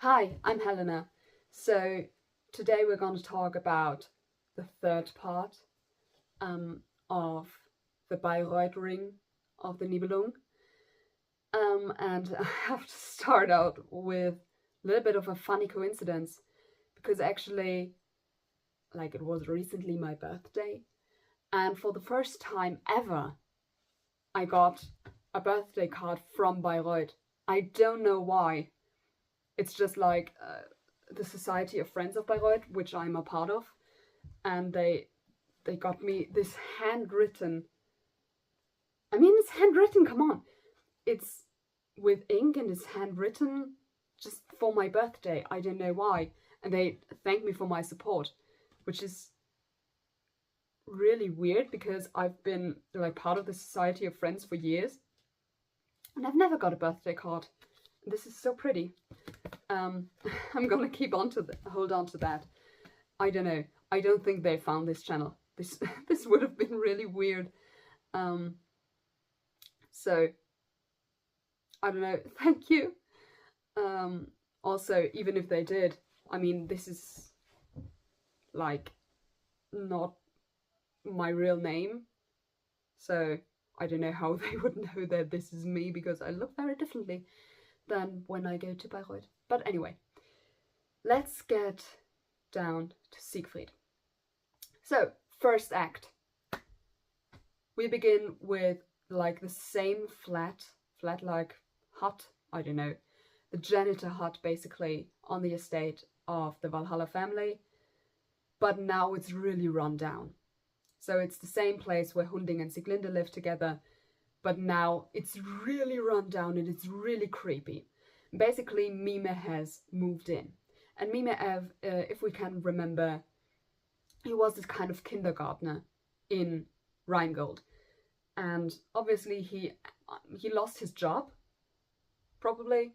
Hi, I'm Helena. So today we're going to talk about the third part of the Bayreuth ring of the Nibelung. And I have to start out with a little bit of a funny coincidence because actually, like, it was recently my birthday, and for the first time ever, I got a birthday card from Bayreuth. I don't know why. It's just like the Society of Friends of Bayreuth, which I'm a part of, and they got me this handwritten. I mean, it's handwritten. Come on, it's with ink and it's handwritten just for my birthday. I don't know why, and they thank me for my support, which is really weird because I've been like part of the Society of Friends for years, and I've never got a birthday card. This is so pretty. I'm gonna hold on to that. I don't know. I don't think they found this channel. This this would have been really weird. So I don't know. Thank you. Also, even if they did, I mean, this is like not my real name, so I don't know how they would know that this is me because I look very differently than when I go to Bayreuth. But anyway, let's get down to Siegfried. So, first act. We begin with like the same flat like hut, I don't know, the janitor hut basically on the estate of the Valhalla family, but now it's really run down. So it's the same place where Hunding and Sieglinde live together, but now it's really run down and it's really creepy. Basically, Mime has moved in. And Mime, if we can remember, he was this kind of kindergartner in Rheingold. And obviously he lost his job, probably,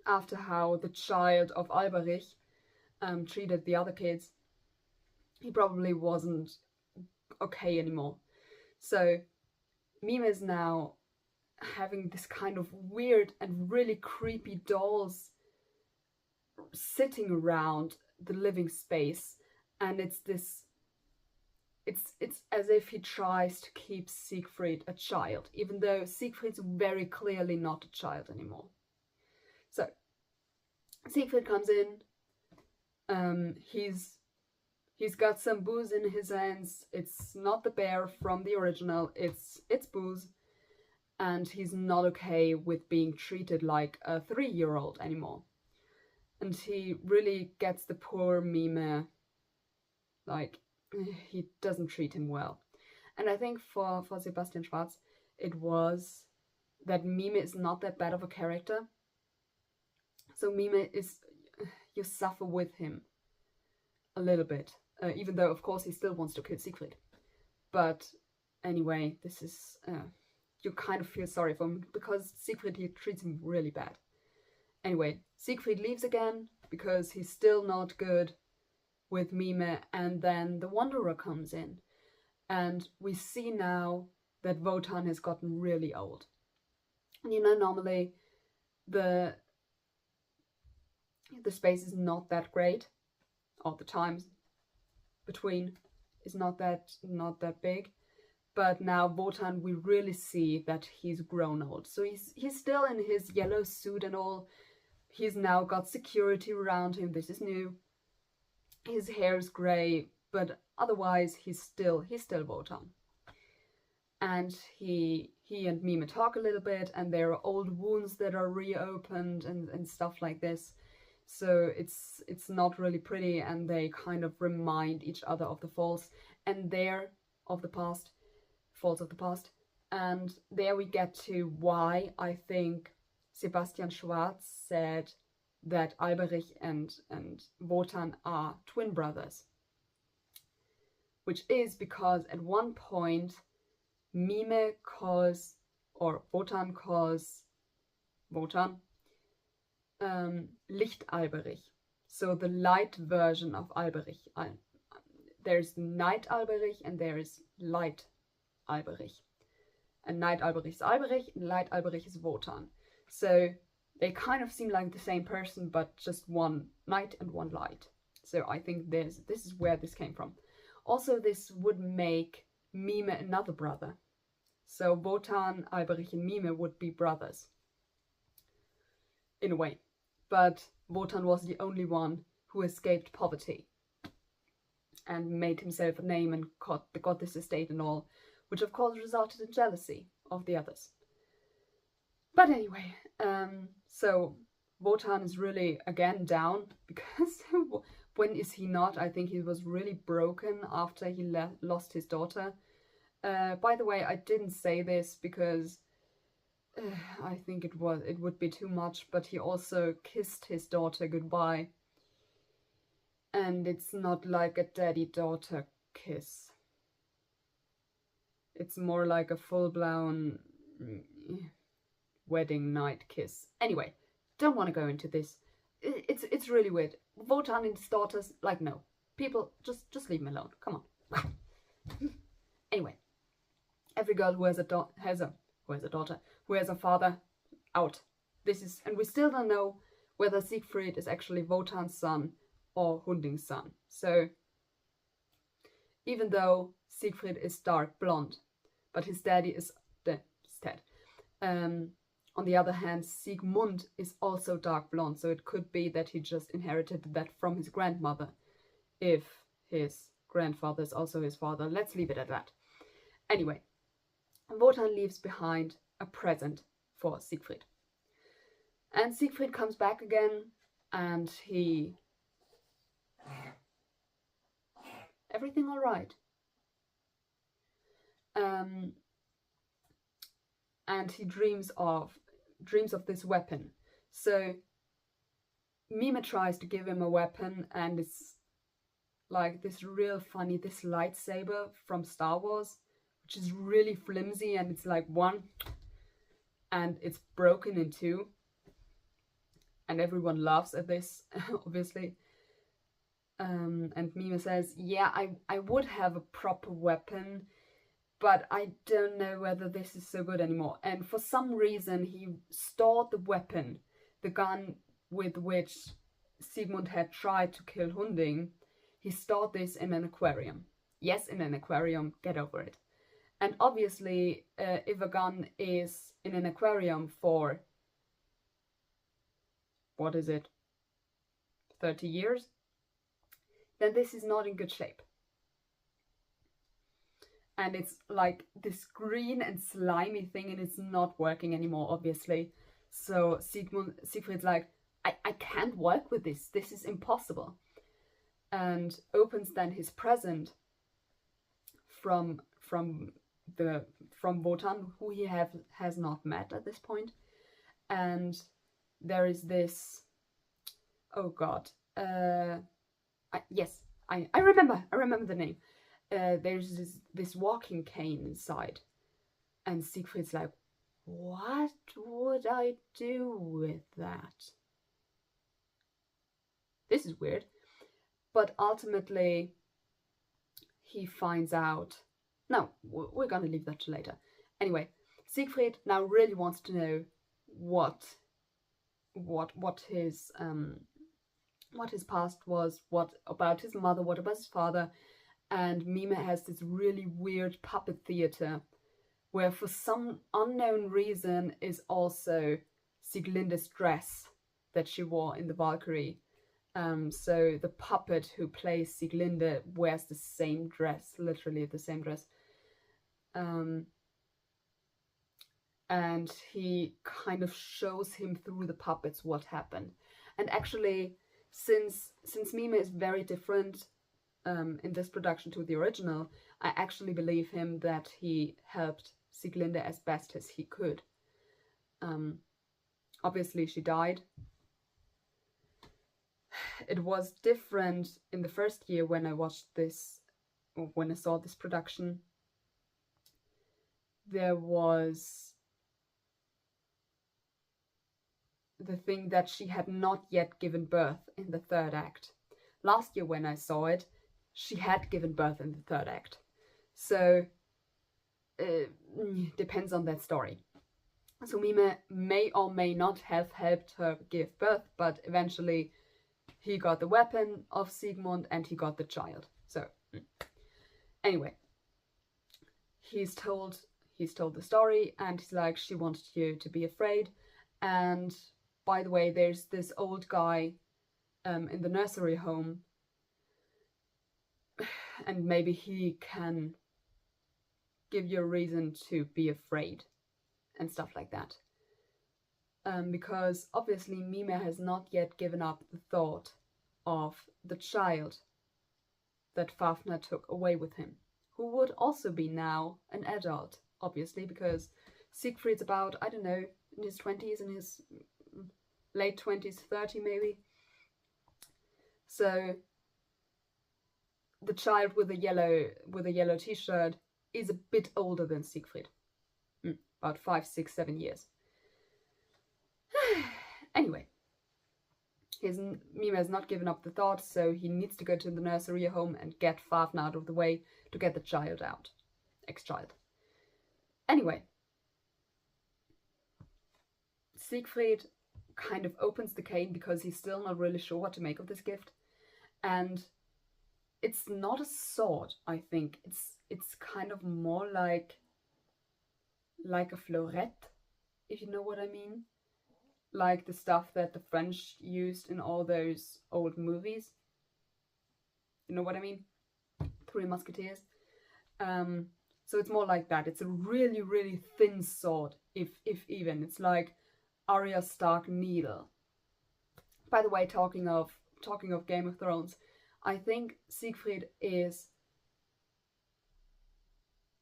after how the child of Alberich treated the other kids. He probably wasn't okay anymore. So Mime is now having this kind of weird and really creepy dolls sitting around the living space, and it's as if he tries to keep Siegfried a child, even though Siegfried's very clearly not a child anymore. So Siegfried comes in. He's got some booze in his hands. It's not the bear from the original. It's booze. And he's not okay with being treated like a 3-year-old anymore. And he really gets the poor Mime, like, he doesn't treat him well. And I think for Sebastian Schwarz, it was that Mime is not that bad of a character. So Mime is, you suffer with him a little bit, even though of course he still wants to kill Siegfried. But anyway, this is, you kind of feel sorry for him because Siegfried, he treats him really bad. Anyway, Siegfried leaves again because he's still not good with Mime, and then the Wanderer comes in, and we see now that Wotan has gotten really old. And you know, normally the space is not that great, or the times between is not that big. But now Wotan, we really see that he's grown old. So he's still in his yellow suit and all. He's now got security around him. This is new. His hair is grey, but otherwise he's still Wotan. And he and Mime talk a little bit, and there are old wounds that are reopened and stuff like this. So it's not really pretty, and they kind of remind each other of the faults and of the past. Faults of the past. And there we get to why I think Sebastian Schwarz said that Alberich and Wotan are twin brothers. Which is because at one point Wotan calls Wotan Licht Alberich. So the light version of Alberich. There's Night Alberich and there is Light Alberich. And Night Alberich is Alberich, and Light Alberich is Wotan. So They kind of seem like the same person, but just one night and one light. So I think this is where this came from. Also, this would make Mime another brother. So Wotan, Alberich and Mime would be brothers. In a way. But Wotan was the only one who escaped poverty and made himself a name and got this estate and all, which of course resulted in jealousy of the others. But anyway, so Wotan is really again down, because when is he not? I think he was really broken after he lost his daughter. By the way, I didn't say this because I think it would be too much, but he also kissed his daughter goodbye. And it's not like a daddy-daughter kiss. It's more like a full-blown wedding night kiss. Anyway, don't want to go into this. It's really weird. Wotan and his daughters, like, no. People, just leave him alone. Come on. Anyway, every girl who has a daughter, who has a father, out. And we still don't know whether Siegfried is actually Wotan's son or Hunding's son. So, even though Siegfried is dark blonde, but his daddy is dead. On the other hand, Siegmund is also dark blonde, so it could be that he just inherited that from his grandmother, if his grandfather is also his father. Let's leave it at that. Anyway, Wotan leaves behind a present for Siegfried. And Siegfried comes back again, and he... Everything all right? And he dreams of this weapon. So Mime tries to give him a weapon, and it's like this real funny, this lightsaber from Star Wars, which is really flimsy, and it's like one, and it's broken in two. And everyone laughs at this, obviously. And Mime says, yeah, I would have a proper weapon, but I don't know whether this is so good anymore. And for some reason, he stored the weapon, the gun with which Siegmund had tried to kill Hunding. He stored this in an aquarium. Yes, in an aquarium, get over it. And obviously, if a gun is in an aquarium for, what is it, 30 years? Then this is not in good shape. And it's like this green and slimy thing, and it's not working anymore, obviously. So Siegfried's like, I can't work with this. This is impossible. And opens then his present from Wotan, who he has not met at this point. And there is this, oh god, yes, I remember the name. There's this walking cane inside, and Siegfried's like, what would I do with that? This is weird. But ultimately, he finds out. No, we're gonna leave that to later. Anyway, Siegfried now really wants to know what his past was, what about his mother, what about his father. And Mime has this really weird puppet theater where for some unknown reason is also Sieglinde's dress that she wore in the Valkyrie. So the puppet who plays Sieglinde wears the same dress, literally the same dress. And he kind of shows him through the puppets what happened. And actually, since Mime is very different in this production to the original, I actually believe him that he helped Sieglinde as best as he could. Obviously, she died. It was different in the first year when I watched this, or when I saw this production. There was the thing that she had not yet given birth in the third act. Last year when I saw it, she had given birth in the third act. So, depends on that story. So Mime may or may not have helped her give birth, but eventually he got the weapon of Siegmund and he got the child. So anyway, he's told the story, and he's like, she wanted you to be afraid. And by the way, there's this old guy in the nursery home, and maybe he can give you a reason to be afraid and stuff like that. Because obviously Mime has not yet given up the thought of the child that Fafner took away with him, who would also be now an adult, obviously, because Siegfried's about, I don't know, in his 20s, in his late 20s, 30 maybe. So the child with a yellow t-shirt is a bit older than Siegfried. About 5, 6, 7 years. Anyway, Mime has not given up the thought, so he needs to go to the nursery home and get Fafner out of the way to get the child out. Ex-child. Anyway, Siegfried kind of opens the cane because he's still not really sure what to make of this gift. And it's not a sword, I think. It's kind of more like a florette, if you know what I mean. Like the stuff that the French used in all those old movies. You know what I mean? Three Musketeers. So it's more like that. It's a really, really thin sword, if even. It's like Arya Stark needle. By the way, talking of Game of Thrones, I think Siegfried is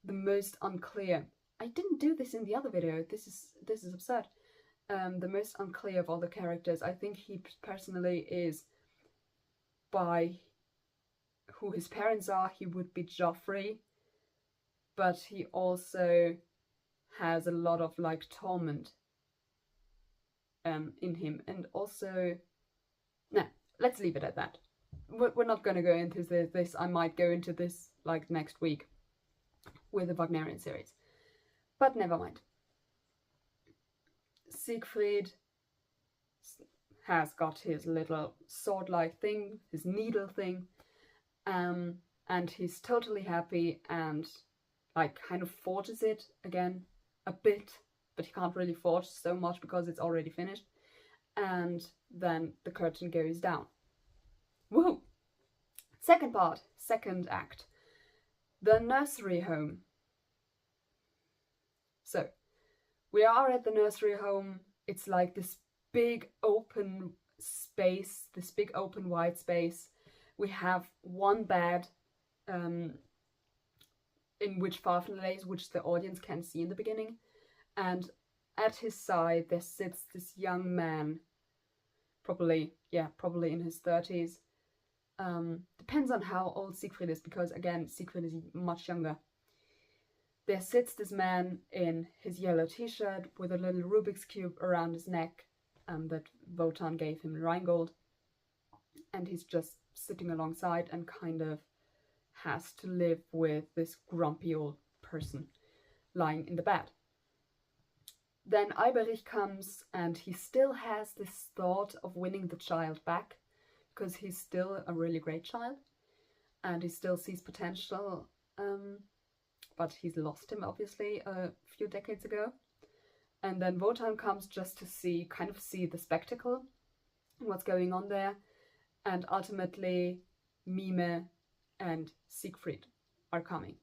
the most unclear. I didn't do this in the other video. This is absurd. The most unclear of all the characters. I think he personally is, by who his parents are, he would be Joffrey, but he also has a lot of like torment in him, and also, nah, let's leave it at that. We're not going to go into this. I might go into this like next week with the Wagnerian series, but never mind. Siegfried has got his little sword-like thing, his needle thing, and he's totally happy and like kind of forges it again a bit, but he can't really forge so much because it's already finished. And then the curtain goes down. Woohoo! Second part, second act. The nursery home. So, we are at the nursery home. It's like this big open space, this big open wide space. We have one bed in which Fafner lays, which the audience can see in the beginning. And at his side there sits this young man, probably in his 30s. Depends on how old Siegfried is, because again, Siegfried is much younger. There sits this man in his yellow t-shirt with a little Rubik's Cube around his neck that Wotan gave him in Rheingold. And he's just sitting alongside and kind of has to live with this grumpy old person lying in the bed. Then Eiberich comes, and he still has this thought of winning the child back, because he's still a really great child and he still sees potential, but he's lost him obviously a few decades ago. And then Wotan comes just to see the spectacle and what's going on there. And ultimately Mime and Siegfried are coming.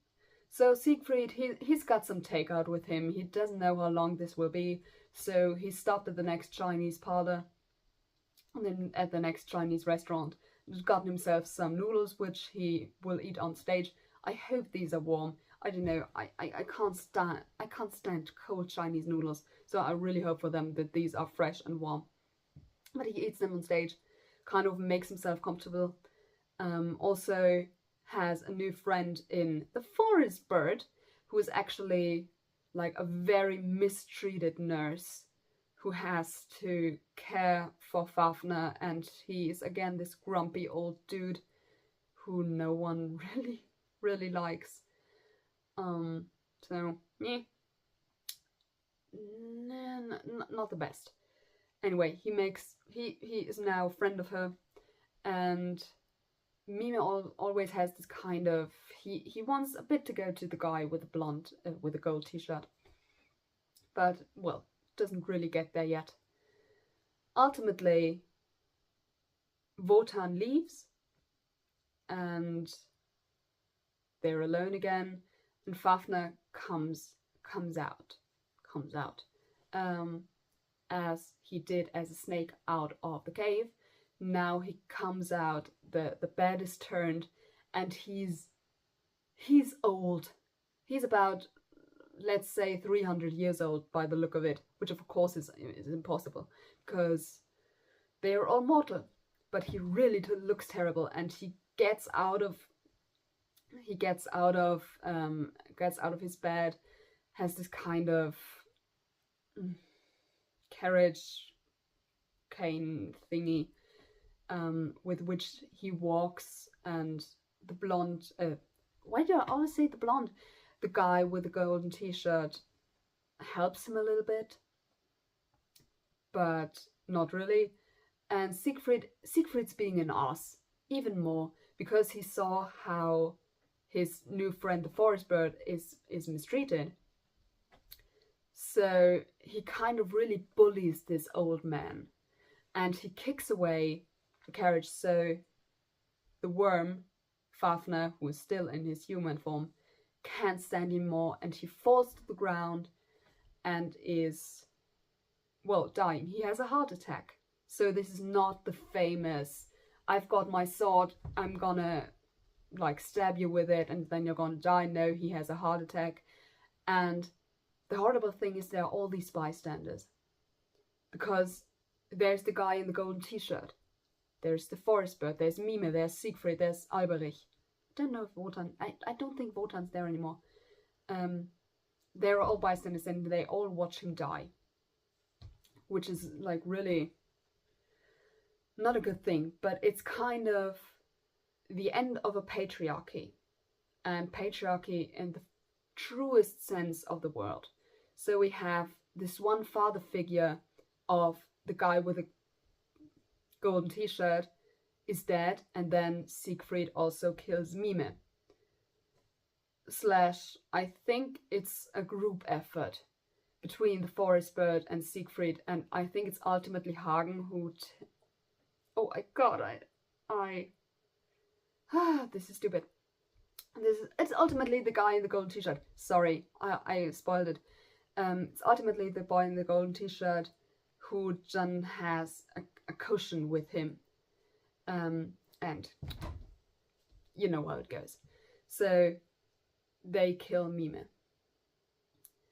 So Siegfried, he's got some takeout with him. He doesn't know how long this will be, so he stopped at the next Chinese parlor, and then at the next Chinese restaurant, and gotten himself some noodles, which he will eat on stage. I hope these are warm. I don't know. I can't stand cold Chinese noodles, so I really hope for them that these are fresh and warm. But he eats them on stage, kind of makes himself comfortable. Also has a new friend in the forest bird, who is actually like a very mistreated nurse who has to care for Fafner, and he is again this grumpy old dude who no one really likes. So yeah, not the best. Anyway, he is now a friend of her, and Mime always has this kind of, he wants a bit to go to the guy with the blonde, with the gold t-shirt, but, well, doesn't really get there yet. Ultimately, Wotan leaves, and they're alone again, and Fafner comes out, as he did as a snake out of the cave. Now he comes out, the bed is turned, and he's old. He's about, let's say, 300 years old by the look of it, which of course is impossible, because they are all mortal. But he really looks terrible, and he gets out of his bed, has this kind of carriage cane thingy, with which he walks, and the blonde, why do I always say the blonde? The guy with the golden t-shirt helps him a little bit, but not really. And Siegfried's being an ass, even more, because he saw how his new friend the forest bird is mistreated. So he kind of really bullies this old man, and he kicks away the carriage, so the worm, Fafner, who is still in his human form, can't stand anymore, and he falls to the ground and is, well, dying. He has a heart attack. So this is not the famous, I've got my sword, I'm gonna like stab you with it and then you're gonna die. No, he has a heart attack. And the horrible thing is there are all these bystanders, because there's the guy in the golden t-shirt, there's the forest bird, there's Mime, there's Siegfried, there's Alberich. I don't know if Wotan, I don't think Wotan's there anymore. They're all bystanders, and they all watch him die, which is like really not a good thing, but it's kind of the end of a patriarchy, and patriarchy in the truest sense of the word. So we have this one father figure of the guy with a golden t-shirt is dead, and then Siegfried also kills Mime. / I think it's a group effort between the forest bird and Siegfried, and I think it's ultimately Hagen who oh my god, this is stupid. It's ultimately the guy in the golden t-shirt. Sorry, I spoiled it. It's ultimately the boy in the golden t-shirt who then has a cushion with him. And you know how it goes. So they kill Mime.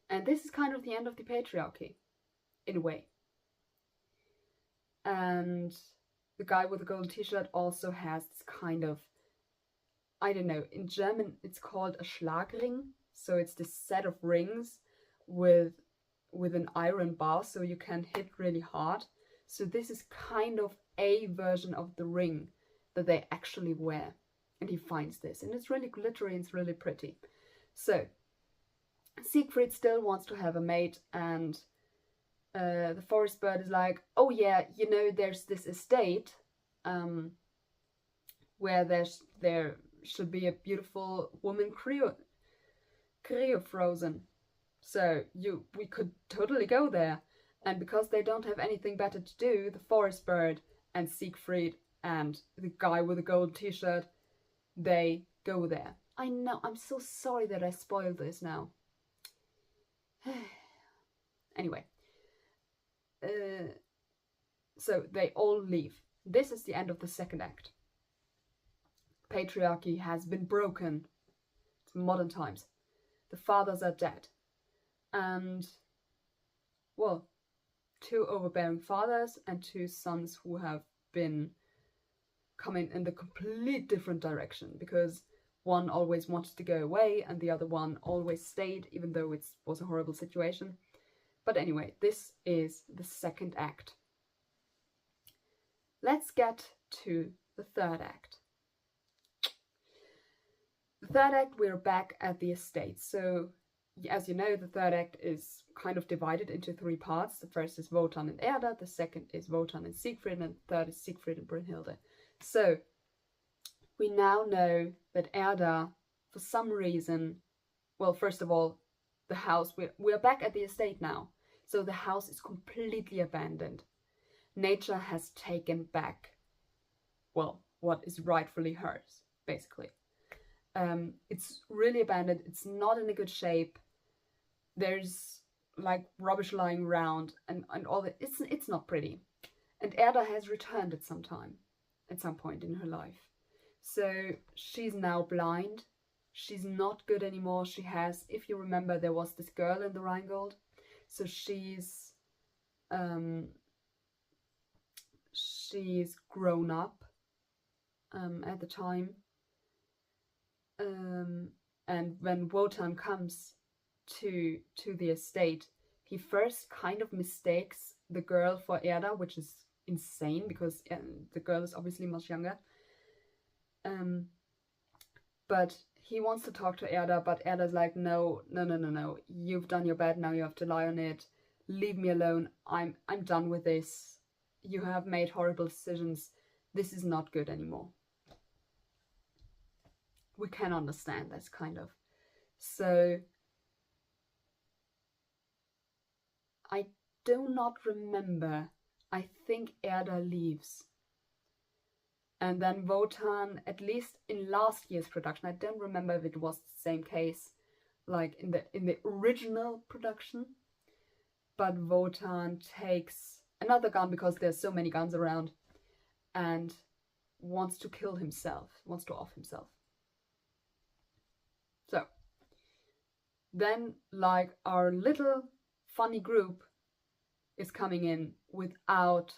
And this is kind of the end of the patriarchy, in a way. And the guy with the golden t-shirt also has this kind of, I don't know, in German it's called a Schlagring. So it's this set of rings with an iron bar, so you can hit really hard. So this is kind of a version of the ring that they actually wear. And he finds this, and it's really glittery and it's really pretty. So Siegfried still wants to have a mate, and the forest bird is like, oh yeah, you know, there's this estate where there should be a beautiful woman cryo-frozen. So we could totally go there. And because they don't have anything better to do, the forest bird and Siegfried and the guy with the gold t-shirt, they go there. I know, I'm so sorry that I spoiled this now. Anyway. So they all leave. This is the end of the second act. Patriarchy has been broken. It's modern times. The fathers are dead. And, well, 2 overbearing fathers and 2 sons who have been coming in the complete different direction, because one always wanted to go away and the other one always stayed, even though it was a horrible situation. But anyway, this is the second act. Let's get to the third act. The third act, we're back at the estate. So as you know, the third act is kind of divided into three parts. The first is Wotan and Erda, the second is Wotan and Siegfried, and the third is Siegfried and Brünnhilde. So, we now know that Erda, for some reason, well, first of all, the house, we're back at the estate now, so the house is completely abandoned. Nature has taken back, well, what is rightfully hers, basically. It's really abandoned, it's not in a good shape, there's like rubbish lying around and all that. It's not pretty. And Erda has returned at some point in her life. So she's now blind. She's not good anymore. She has, if you remember, there was this girl in the Rheingold. So she's grown up at the time. And when Wotan comes to the estate, he first kind of mistakes the girl for Erda, which is insane because the girl is obviously much younger. But he wants to talk to Erda, but Erda's like, no, you've done your bed, now you have to lie on it, leave me alone, I'm done with this, you have made horrible decisions, this is not good anymore. We can understand this, kind of. So I do not remember. I think Erda leaves. And then Wotan, at least in last year's production, I don't remember if it was the same case, like in the original production, but Wotan takes another gun because there's so many guns around and wants to kill himself, wants to off himself. So then, like, our little funny group is coming in without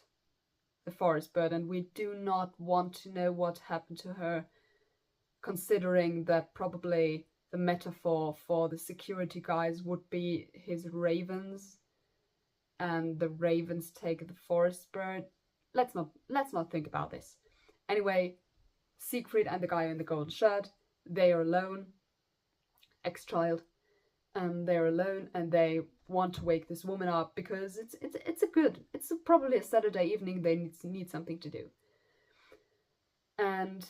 the forest bird, and we do not want to know what happened to her, considering that probably the metaphor for the security guys would be his ravens, and the ravens take the forest bird. Let's not think about this. Anyway, Siegfried and the guy in the golden shirt, they are alone, ex-child, they're alone, and they want to wake this woman up because it's probably a Saturday evening, they need something to do. And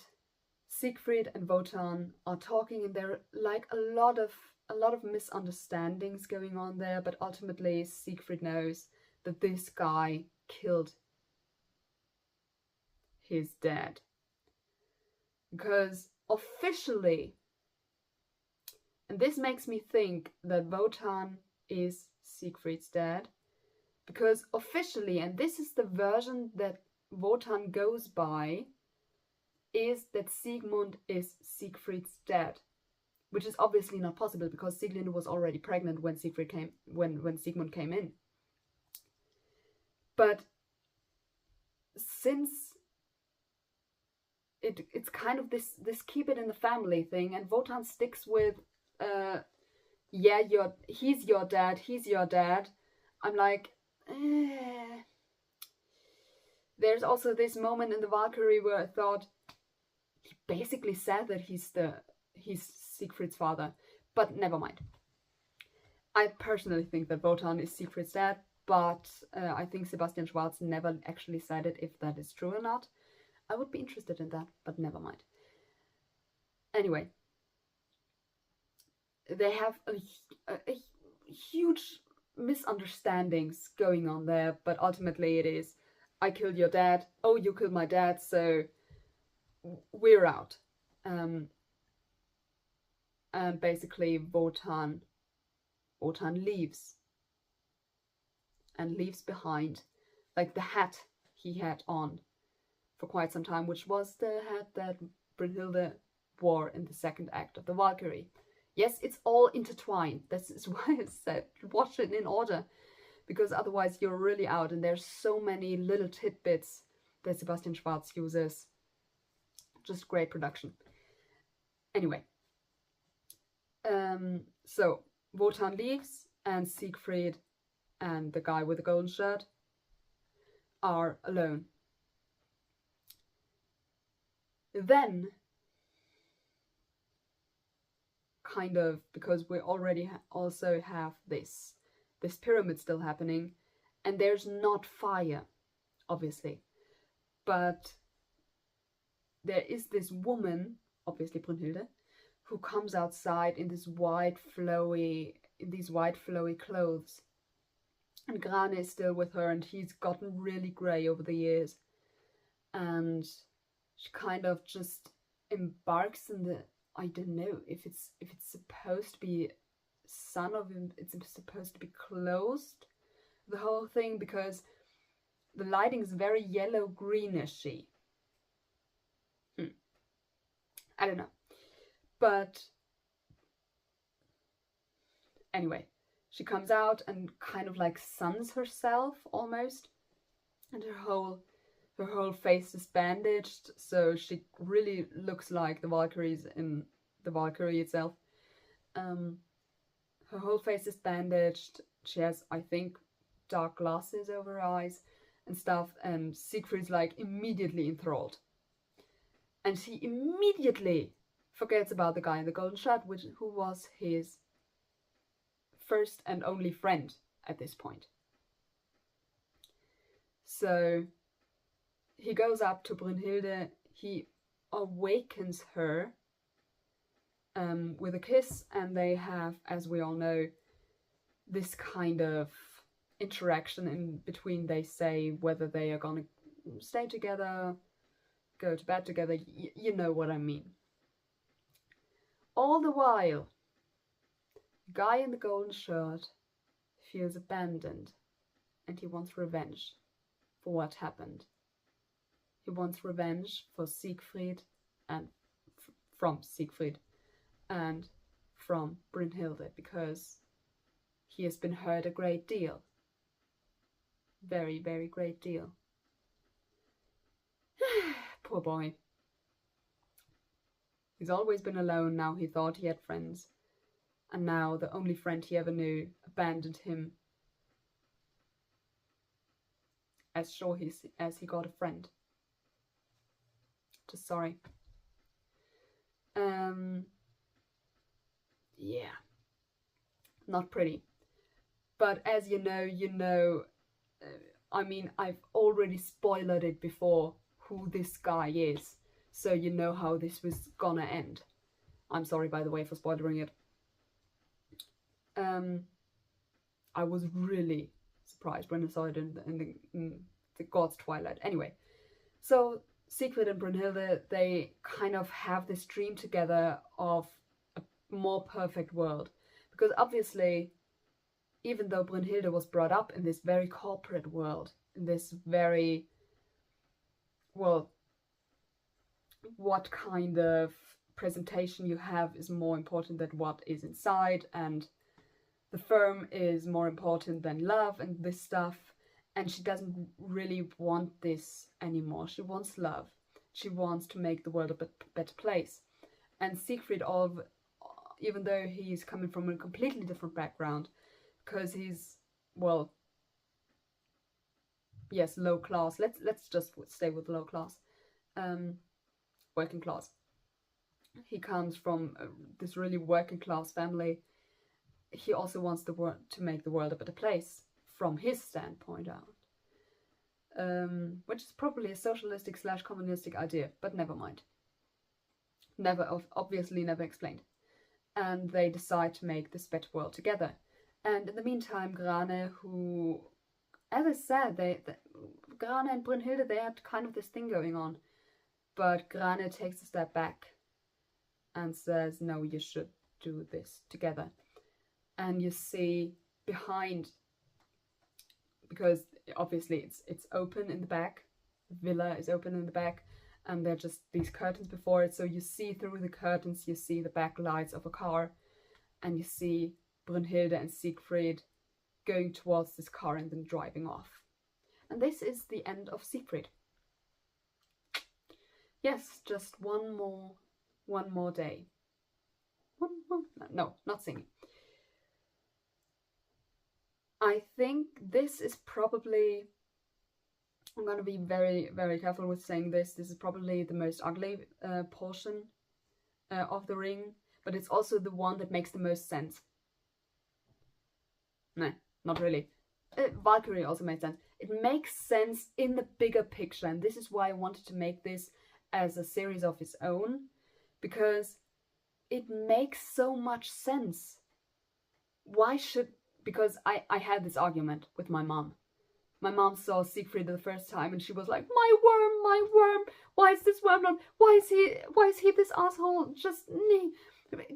Siegfried and Wotan are talking, and there are like a lot of misunderstandings going on there, but ultimately Siegfried knows that this guy killed his dad. Because officially, and this makes me think that Wotan is Siegfried's dad, because officially, and this is the version that Wotan goes by, is that Siegmund is Siegfried's dad, which is obviously not possible because Sieglinde was already pregnant when Siegmund came in. But since it's kind of this keep it in the family thing, and Wotan sticks with he's your dad. I'm like, There's also this moment in the Valkyrie where I thought he basically said that he's Siegfried's father, but never mind. I personally think that Wotan is Siegfried's dad, but I think Sebastian Schwarz never actually said it, if that is true or not. I would be interested in that, but never mind. Anyway, they have a huge misunderstandings going on there, but ultimately it is, I killed your dad, oh, you killed my dad, so we're out. And basically Wotan leaves. And leaves behind, like, the hat he had on for quite some time, which was the hat that Brünnhilde wore in the second act of the Valkyrie. Yes, it's all intertwined. This is why I said watch it in order, because otherwise you're really out, and there's so many little tidbits that Sebastian Schwarz uses. Just great production. Anyway, so Wotan leaves, and Siegfried and the guy with the golden shirt are alone. Then kind of, because we already also have this pyramid still happening, and there's not fire, obviously, but there is this woman, obviously Brünnhilde, who comes outside in these white flowy clothes, and Grane is still with her, and he's gotten really grey over the years, and she kind of just embarks in the, I don't know if it's supposed to be sun of him, it's supposed to be closed, the whole thing, because the lighting is very yellow greenish-y. I don't know, but anyway, she comes out and kind of like suns herself almost, and her whole face is bandaged, so she really looks like the Valkyries in the Valkyrie itself. Her whole face is bandaged. She has, I think, dark glasses over her eyes and stuff, and Siegfried's like immediately enthralled. And he immediately forgets about the guy in the golden shirt, who was his first and only friend at this point. So he goes up to Brünnhilde, he awakens her with a kiss, and they have, as we all know, this kind of interaction in between. They say whether they are gonna stay together, go to bed together, you know what I mean. All the while, the guy in the golden shirt feels abandoned, and he wants revenge for what happened. He wants revenge for Siegfried, and from Siegfried and from Brünnhilde, because he has been hurt a great deal. Very, very great deal. Poor boy. He's always been alone. Now he thought he had friends, and now the only friend he ever knew abandoned him. As sure as he got a friend. Just sorry. Yeah. Not pretty. But as you know, I mean, I've already spoiled it before, who this guy is, so you know how this was gonna end. I'm sorry, by the way, for spoiling it. I was really surprised when I saw it in the God's Twilight. Anyway, so Siegfried and Brünnhilde, they kind of have this dream together of a more perfect world, because obviously, even though Brünnhilde was brought up in this very corporate world, in this very, well, what kind of presentation you have is more important than what is inside, and the firm is more important than love and this stuff, and she doesn't really want this anymore. She wants love. She wants to make the world a better place. And Siegfried, even though he's coming from a completely different background, because he's, well, yes, low class. Let's just stay with low class. Working class. He comes from this really working class family. He also wants to make the world a better place from his standpoint out, which is probably a socialistic / communistic idea, but never mind. Obviously never explained. And they decide to make this better world together. And in the meantime, Grane, who, as I said, Grane and Brünnhilde, they had kind of this thing going on, but Grane takes a step back and says, no, you should do this together. And you see behind, because obviously it's open in the back, the villa is open in the back, and there are just these curtains before it, so you see through the curtains, you see the back lights of a car, and you see Brünnhilde and Siegfried going towards this car and then driving off. And this is the end of Siegfried. Yes, just one more day. No, not singing. I think this is probably, I'm going to be very, very careful with saying this, is probably the most ugly portion of the ring, but it's also the one that makes the most sense. No, not really. Valkyrie also makes sense. It makes sense in the bigger picture, and this is why I wanted to make this as a series of its own, because it makes so much sense. Because I had this argument with my mom. My mom saw Siegfried the first time and she was like, my worm, why is this worm not, why is he this asshole just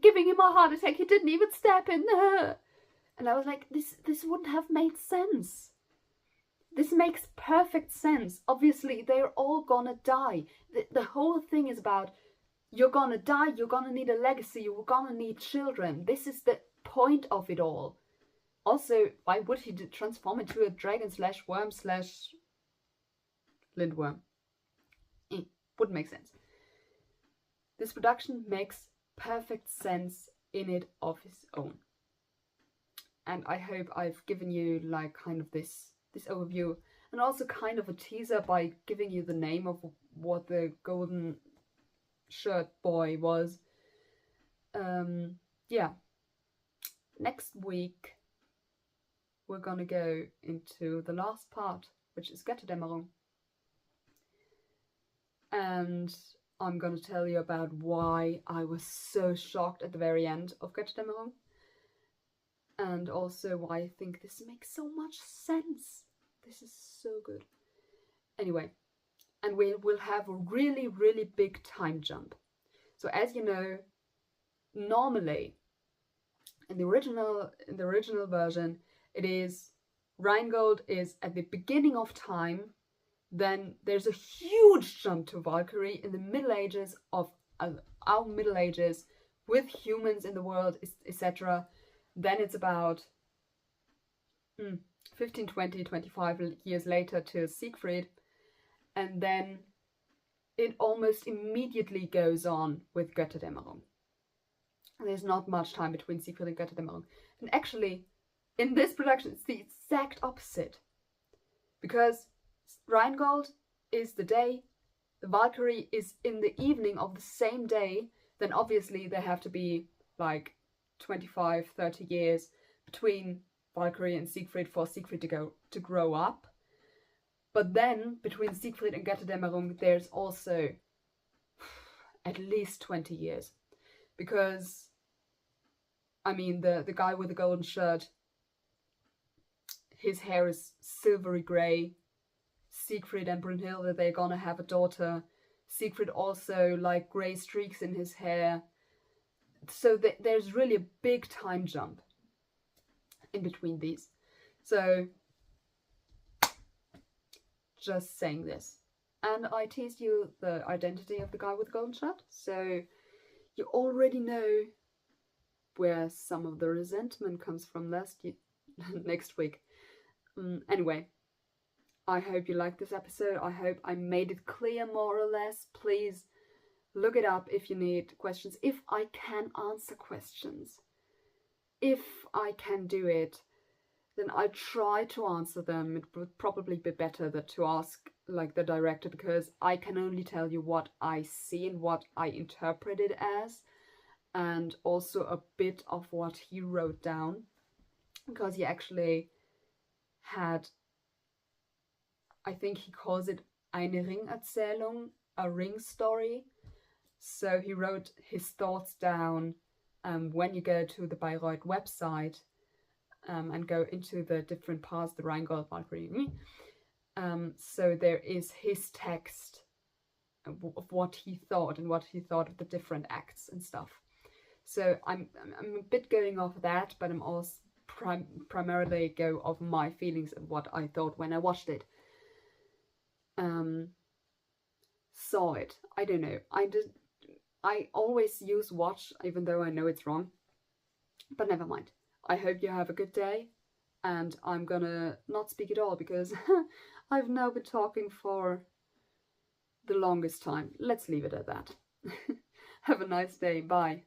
giving him a heart attack, he didn't even step in. And I was like, this wouldn't have made sense. This makes perfect sense. Obviously, they're all gonna die. The whole thing is about, you're gonna die, you're gonna need a legacy, you're gonna need children. This is the point of it all. Also, why would he transform into a dragon / worm / lindworm? Wouldn't make sense. This production makes perfect sense in it of its own. And I hope I've given you like kind of this overview, and also kind of a teaser by giving you the name of what the golden shirt boy was. Yeah. Next week we're gonna go into the last part, which is Götterdämmerung. And I'm gonna tell you about why I was so shocked at the very end of Götterdämmerung. And also why I think this makes so much sense. This is so good. Anyway, and we will have a really, really big time jump. So as you know, normally in the original version, it is Rheingold is at the beginning of time. Then there's a huge jump to Valkyrie in the Middle Ages of our Middle Ages, with humans in the world, etc. Then it's about 15, 20, 25 years later to Siegfried. And then it almost immediately goes on with Götterdämmerung. There's not much time between Siegfried and Götterdämmerung. And actually, in this production, it's the exact opposite. Because Rheingold is the day, the Valkyrie is in the evening of the same day, then obviously there have to be like 25, 30 years between Valkyrie and Siegfried for Siegfried to grow up. But then between Siegfried and Götterdämmerung there's also at least 20 years. Because I mean the guy with the golden shirt, his hair is silvery grey. Siegfried and Brunhilde, they're gonna have a daughter. Siegfried also like grey streaks in his hair. So there's really a big time jump in between these. So just saying this. And I teased you the identity of the guy with the golden shirt, so you already know where some of the resentment comes from next week. Anyway, I hope you liked this episode. I hope I made it clear more or less. Please look it up if you need questions. If I can answer questions, if I can do it, then I try to answer them. It would probably be better to ask like the director, because I can only tell you what I see and what I interpret it as, and also a bit of what he wrote down, because he actually had, I think he calls it eine Ringerzählung, a ring story. So he wrote his thoughts down when you go to the Bayreuth website and go into the different parts, the Rheingold, Valkyrie. So there is his text of what he thought and what he thought of the different acts and stuff. So I'm a bit going off that, but I'm also primarily go off my feelings and what I thought when I watched it. Saw it. I don't know. I always use watch, even though I know it's wrong. But never mind. I hope you have a good day. And I'm gonna not speak at all because I've now been talking for the longest time. Let's leave it at that. Have a nice day. Bye.